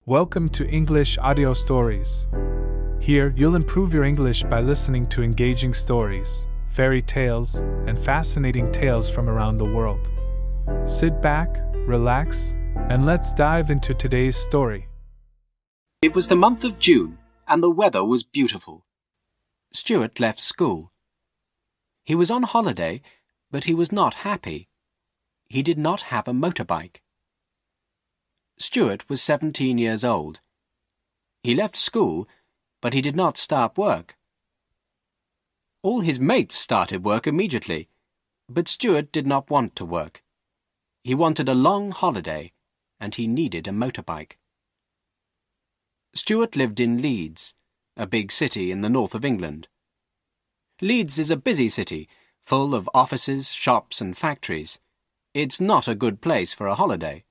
Welcome to English Audio Stories. Here, you'll improve your English by listening to engaging stories, fairy tales, and fascinating tales from around the world. Sit back, relax, and let's dive into today's story. It was the month of June, and the weather was beautiful. Stuart left school. He was on holiday, but he was not happy. He did not have a motorbike. Stuart was 17 years old. He left school, but he did not start work. All his mates started work immediately, but Stuart did not want to work. He wanted a long holiday, and he needed a motorbike. Stuart lived in Leeds, a big city in the north of England. Leeds is a busy city, full of offices, shops and factories. It's not a good place for a holiday.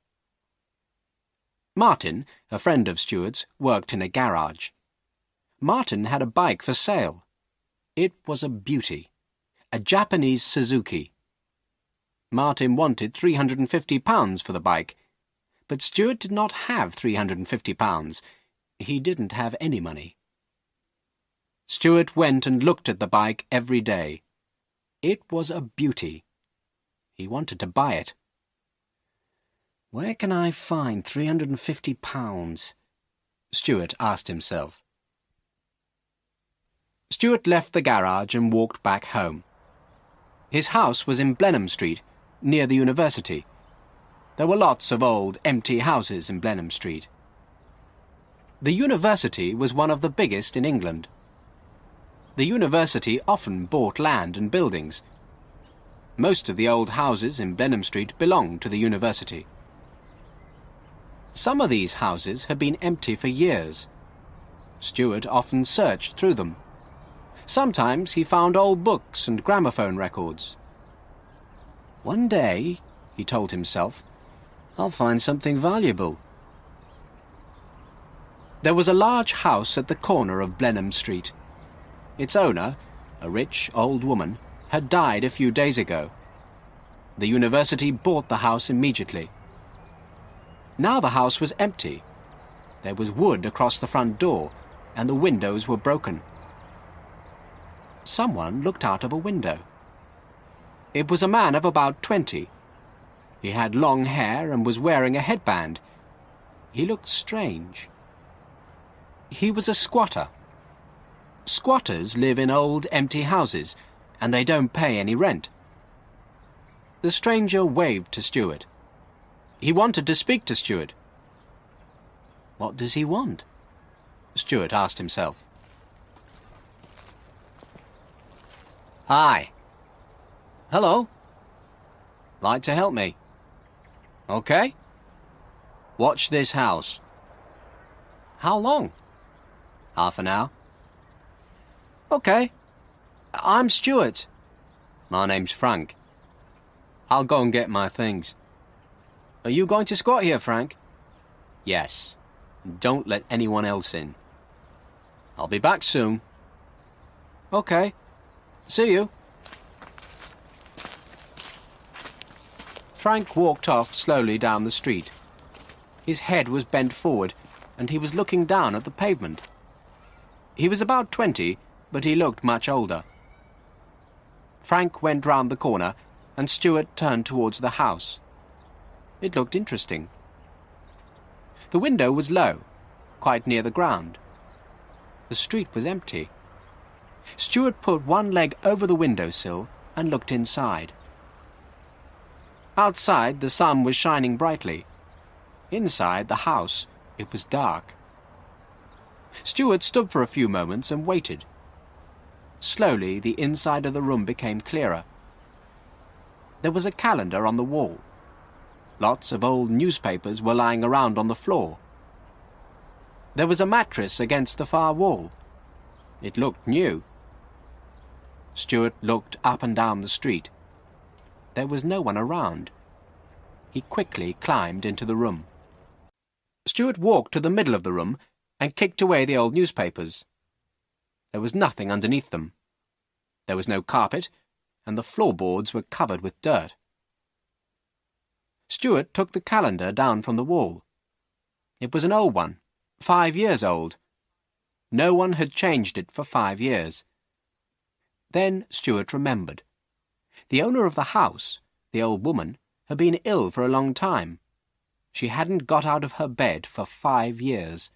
Martin, a friend of Stuart's, worked in a garage. Martin had a bike for sale. It was a beauty, a Japanese Suzuki. Martin wanted £350 for the bike, but Stuart did not have £350. He didn't have any money. Stuart went and looked at the bike every day. It was a beauty. He wanted to buy it. Where can I find £350? Stuart asked himself. Stuart left the garage and walked back home. His house was in Blenheim Street, near the university. There were lots of old, empty houses in Blenheim Street. The university was one of the biggest in England. The university often bought land and buildings. Most of the old houses in Blenheim Street belonged to the university. Some of these houses had been empty for years. Stuart often searched through them. Sometimes he found old books and gramophone records. One day, he told himself, I'll find something valuable. There was a large house at the corner of Blenheim Street. Its owner, a rich old woman, had died a few days ago. The university bought the house immediately. Now the house was empty. There was wood across the front door, and the windows were broken. Someone looked out of a window. It was a man of about 20. He had long hair and was wearing a headband. He looked strange. He was a squatter. Squatters live in old, empty houses, and they don't pay any rent. The stranger waved to Stuart. He wanted to speak to Stuart. What does he want? Stuart asked himself. Hi. Hello. Like to help me? Okay. Watch this house. How long? Half an hour. Okay. I'm Stuart. My name's Frank. I'll go and get my things. Are you going to squat here, Frank? Yes. Don't let anyone else in. I'll be back soon. Okay. See you. Frank walked off slowly down the street. His head was bent forward, and he was looking down at the pavement. He was about 20, but he looked much older. Frank went round the corner, and Stuart turned towards the house. It looked interesting. The window was low, quite near the ground. The street was empty. Stuart put one leg over the windowsill and looked inside. Outside, the sun was shining brightly. Inside the house, it was dark. Stuart stood for a few moments and waited. Slowly, the inside of the room became clearer. There was a calendar on the wall. Lots of old newspapers were lying around on the floor. There was a mattress against the far wall. It looked new. Stuart looked up and down the street. There was no one around. He quickly climbed into the room. Stuart walked to the middle of the room and kicked away the old newspapers. There was nothing underneath them. There was no carpet, and the floorboards were covered with dirt. Stuart took the calendar down from the wall. It was an old one, 5 years old. No one had changed it for 5 years. Then Stuart remembered. The owner of the house, the old woman, had been ill for a long time. She hadn't got out of her bed for 5 years.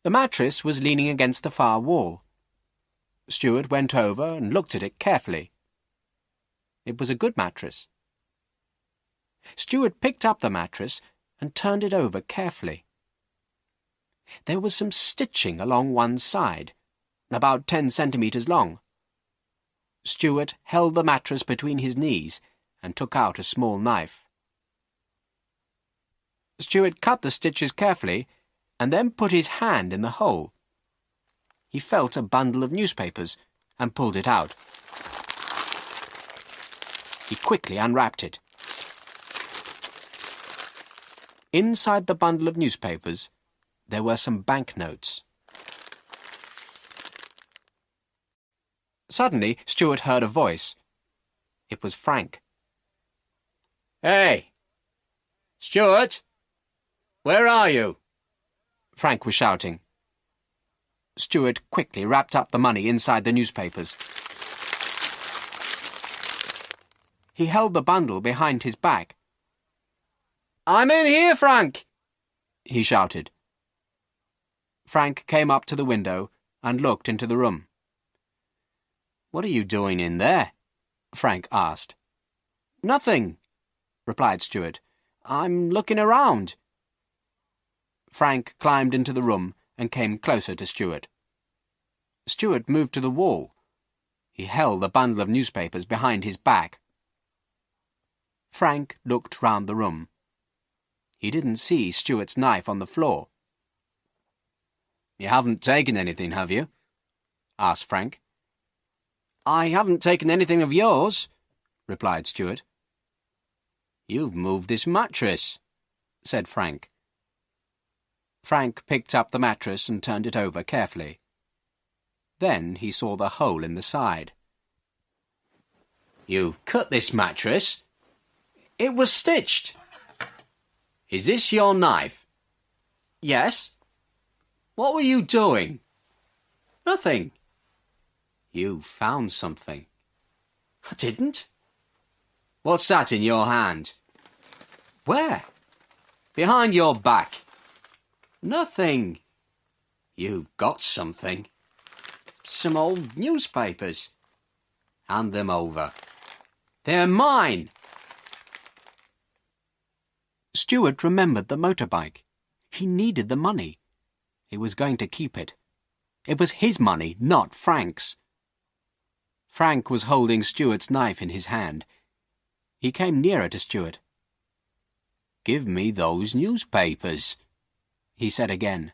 The mattress was leaning against the far wall. Stuart went over and looked at it carefully. It was a good mattress. Stuart picked up the mattress and turned it over carefully. There was some stitching along one side, about 10 centimetres long. Stuart held the mattress between his knees and took out a small knife. Stuart cut the stitches carefully and then put his hand in the hole. He felt a bundle of newspapers and pulled it out. He quickly unwrapped it. Inside the bundle of newspapers, there were some banknotes. Suddenly, Stuart heard a voice. It was Frank. "Hey! Stuart! Where are you?" Frank was shouting. Stuart quickly wrapped up the money inside the newspapers. He held the bundle behind his back. "I'm in here, Frank!" he shouted. Frank came up to the window and looked into the room. "What are you doing in there?" Frank asked. "Nothing," replied Stuart. "I'm looking around." Frank climbed into the room and came closer to Stuart. Stuart moved to the wall. He held the bundle of newspapers behind his back. Frank looked round the room. He didn't see Stuart's knife on the floor. "You haven't taken anything, have you?" asked Frank. "I haven't taken anything of yours," replied Stuart. "You've moved this mattress," said Frank. Frank picked up the mattress and turned it over carefully. Then he saw the hole in the side. "You cut this mattress? It was stitched." "Is this your knife?" "Yes." "What were you doing?" "Nothing." "You found something." "I didn't." "What's that in your hand?" "Where?" "Behind your back." "Nothing." "You got something." "Some old newspapers." "Hand them over." "They're mine." Stuart remembered the motorbike. He needed the money. He was going to keep it. It was his money, not Frank's. Frank was holding Stuart's knife in his hand. He came nearer to Stuart. "Give me those newspapers," he said again.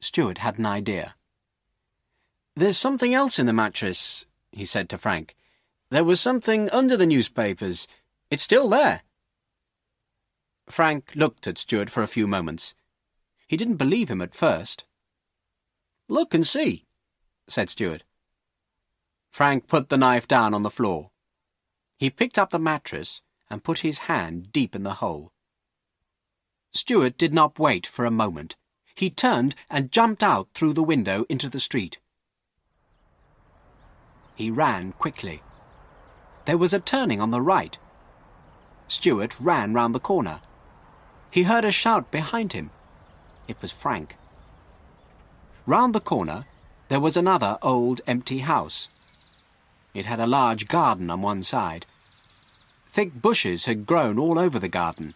Stuart had an idea. "There's something else in the mattress," he said to Frank. "There was something under the newspapers. It's still there." Frank looked at Stuart for a few moments. He didn't believe him at first. "Look and see," said Stuart. Frank put the knife down on the floor. He picked up the mattress and put his hand deep in the hole. Stuart did not wait for a moment. He turned and jumped out through the window into the street. He ran quickly. There was a turning on the right. Stuart ran round the corner. He heard a shout behind him. It was Frank. Round the corner, there was another old, empty house. It had a large garden on one side. Thick bushes had grown all over the garden.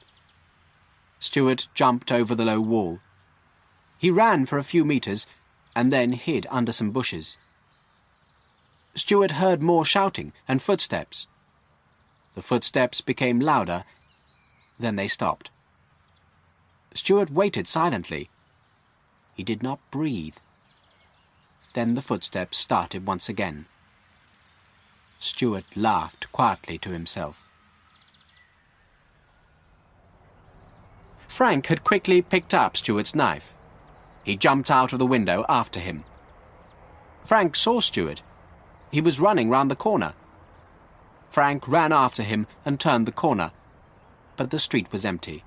Stuart jumped over the low wall. He ran for a few metres and then hid under some bushes. Stuart heard more shouting and footsteps. The footsteps became louder, then they stopped. Stuart waited silently. He did not breathe. Then the footsteps started once again. Stuart laughed quietly to himself. Frank had quickly picked up Stuart's knife. He jumped out of the window after him. Frank saw Stuart. He was running round the corner. Frank ran after him and turned the corner, but the street was empty.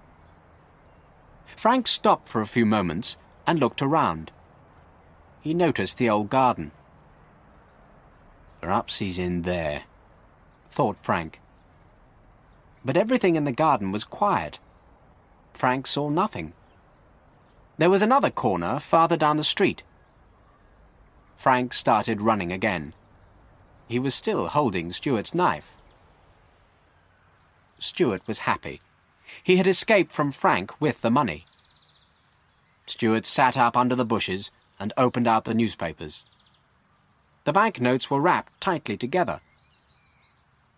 Frank stopped for a few moments and looked around. He noticed the old garden. "Perhaps he's in there," thought Frank. But everything in the garden was quiet. Frank saw nothing. There was another corner farther down the street. Frank started running again. He was still holding Stuart's knife. Stuart was happy. He had escaped from Frank with the money. Stuart sat up under the bushes and opened out the newspapers. The banknotes were wrapped tightly together.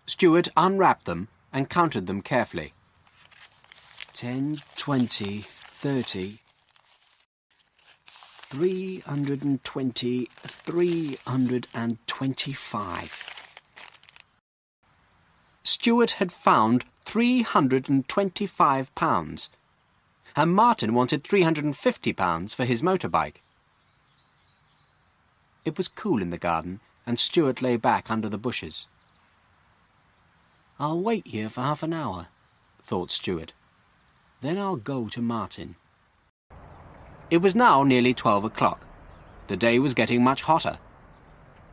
Stuart unwrapped them and counted them carefully. 10, 20, 30, 320, 325. Stuart had found £325, and Martin wanted £350 for his motorbike. It was cool in the garden, and Stuart lay back under the bushes. "I'll wait here for half an hour," thought Stuart. "Then I'll go to Martin." It was now nearly 12 o'clock. The day was getting much hotter.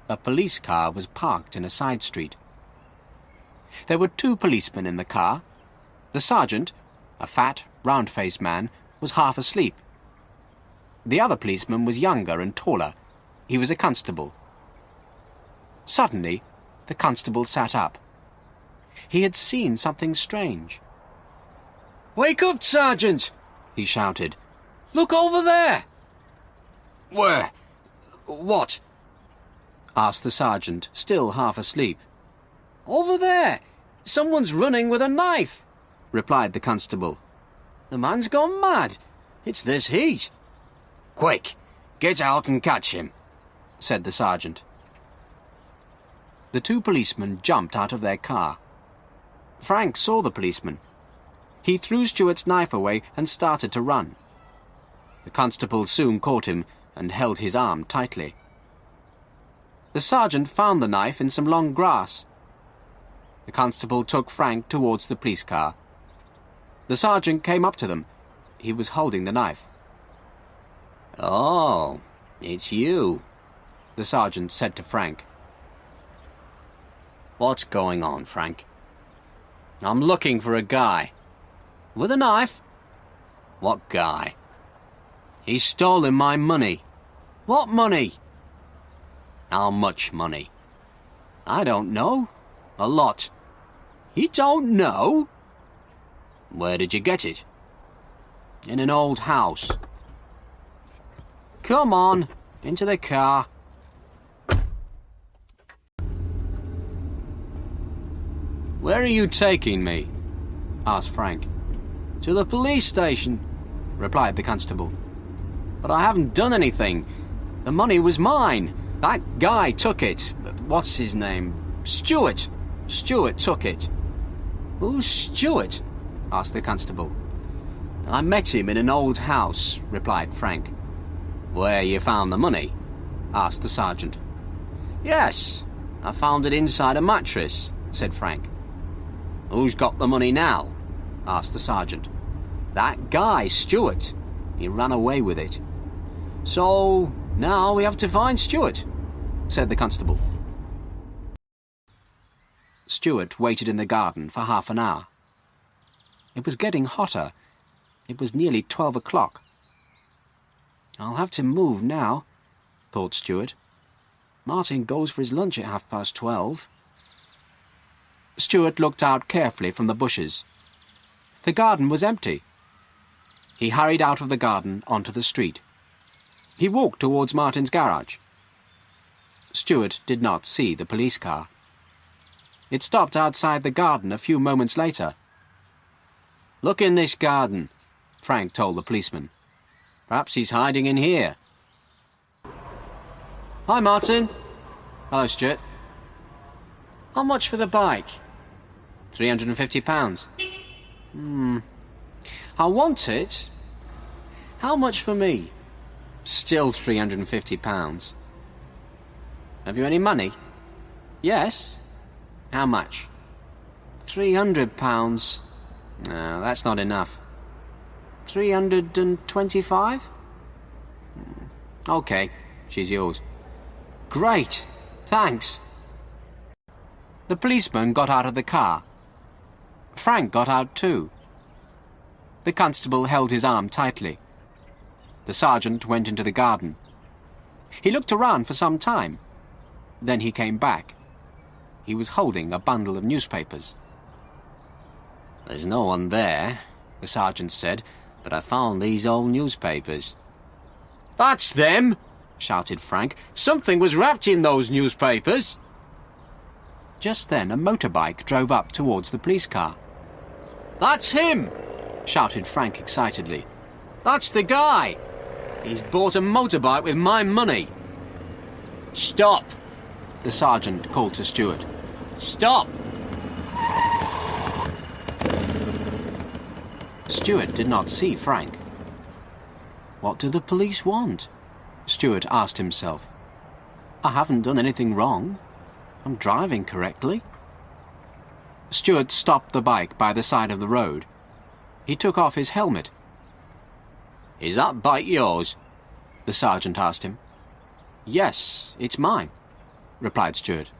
A police car was parked in a side street. There were 2 policemen in the car. The sergeant, a fat, round-faced man, was half asleep. The other policeman was younger and taller. He was a constable. Suddenly, the constable sat up. He had seen something strange. "Wake up, Sergeant!" he shouted. "Look over there!" "Where? What?" asked the sergeant, still half asleep. "Over there! Someone's running with a knife," replied the constable. "The man's gone mad. It's this heat." "Quick, get out and catch him," said the sergeant. The 2 policemen jumped out of their car. Frank saw the policeman. He threw Stuart's knife away and started to run. The constable soon caught him and held his arm tightly. The sergeant found the knife in some long grass. The constable took Frank towards the police car. The sergeant came up to them. He was holding the knife. "Oh, it's you," the sergeant said to Frank. "What's going on, Frank?" "I'm looking for a guy." "With a knife?" "What guy?" "He's stolen my money." "What money?" "How much money?" "I don't know. A lot." "You don't know?" "Where did you get it?" "In an old house." "Come on, into the car." "Where are you taking me?" asked Frank. "To the police station," replied the constable. "But I haven't done anything. The money was mine. That guy took it. What's his name? Stuart. Stuart took it." "Who's Stuart?" asked the constable. "I met him in an old house," replied Frank. "Where you found the money?" asked the sergeant. "Yes, I found it inside a mattress," said Frank. "Who's got the money now?" asked the sergeant. "That guy, Stuart. He ran away with it." "So now we have to find Stuart," said the constable. Stuart waited in the garden for half an hour. It was getting hotter. It was nearly 12 o'clock. "I'll have to move now," thought Stuart. "Martin goes for his lunch at 12:30. Stuart looked out carefully from the bushes. The garden was empty. He hurried out of the garden onto the street. He walked towards Martin's garage. Stuart did not see the police car. It stopped outside the garden a few moments later. "Look in this garden," Frank told the policeman. "Perhaps he's hiding in here." "Hi, Martin." "Hello, Stuart." "How much for the bike?" £350. "I want it. How much for me?" "Still £350. "Have you any money?" "Yes." "How much?" £300. No, that's not enough." 325? Okay, she's yours. Great, thanks. The policeman got out of the car. Frank got out too. The constable held his arm tightly. The sergeant went into the garden. He looked around for some time. Then he came back. He was holding a bundle of newspapers. "There's no one there," the sergeant said, "but I found these old newspapers." "That's them!" shouted Frank. "Something was wrapped in those newspapers." Just then a motorbike drove up towards the police car. "That's him!" shouted Frank excitedly. "That's the guy! He's bought a motorbike with my money." "Stop!" the sergeant called to Stuart. "Stop!" Stuart did not see Frank. What do the police want? Stuart asked himself. I haven't done anything wrong. I'm driving correctly. Stuart stopped the bike by the side of the road. He took off his helmet. "Is that bike yours?" the sergeant asked him. "Yes, it's mine," replied Stuart.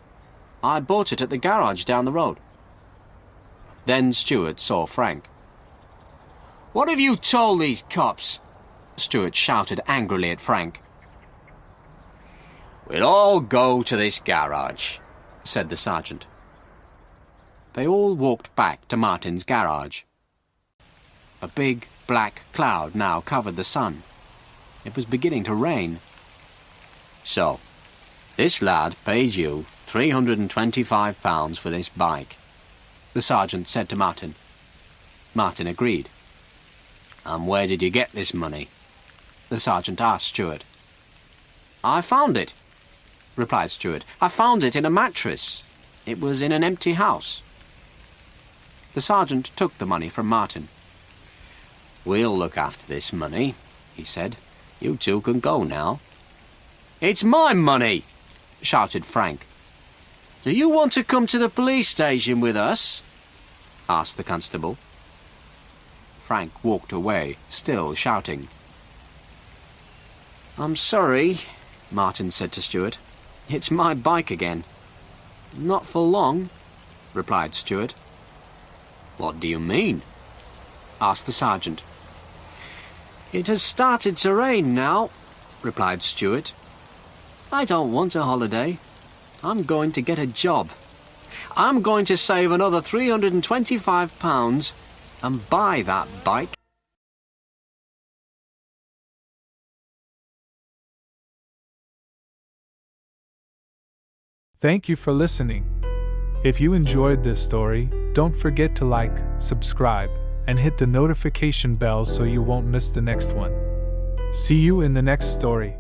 "I bought it at the garage down the road." Then Stuart saw Frank. "What have you told these cops?" Stuart shouted angrily at Frank. "We'll all go to this garage," said the sergeant. They all walked back to Martin's garage. A big black cloud now covered the sun. It was beginning to rain. "So, this lad paid you £325 for this bike," the sergeant said to Martin. Martin agreed. "And where did you get this money?" the sergeant asked Stuart. "I found it," replied Stuart. "I found it in a mattress. It was in an empty house." The sergeant took the money from Martin. "We'll look after this money," he said. "You two can go now." "It's my money!" shouted Frank. "Do you want to come to the police station with us?" asked the constable. Frank walked away, still shouting. "I'm sorry," Martin said to Stuart. "It's my bike again." "Not for long," replied Stuart. "What do you mean?" asked the sergeant. "It has started to rain now," replied Stuart. "I don't want a holiday. I'm going to get a job. I'm going to save another £325 and buy that bike." Thank you for listening. If you enjoyed this story, don't forget to like, subscribe, and hit the notification bell so you won't miss the next one. See you in the next story.